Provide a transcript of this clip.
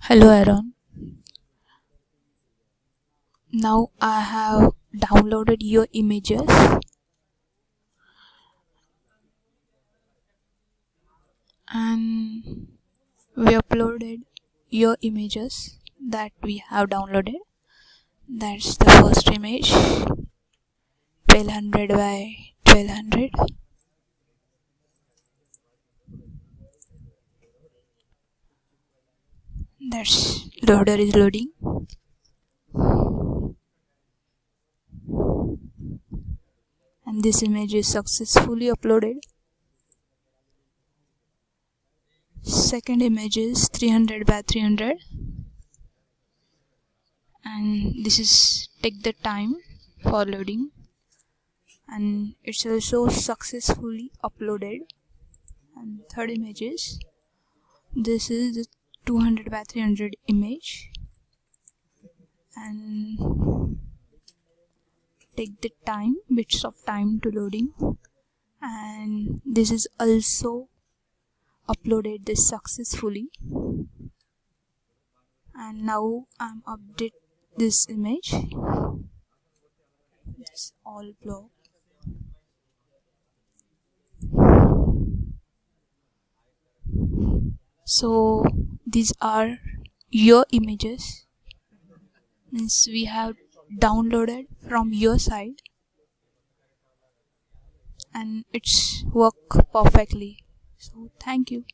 Hello Aaron. Now I have downloaded your images and we uploaded your images that we have downloaded. That's the first image, 1200 by 1200. That's loader is loading. And this image is successfully uploaded. Second image is 300 by 300 and this is take the time for loading, and it's also successfully uploaded. And third image is this is the 200 by 300 image and take the time bits of time to loading, and this is also uploaded this successfully. And now I'm update this image, this all block. So these are your images, means we have downloaded from your side and it's work perfectly. So thank you.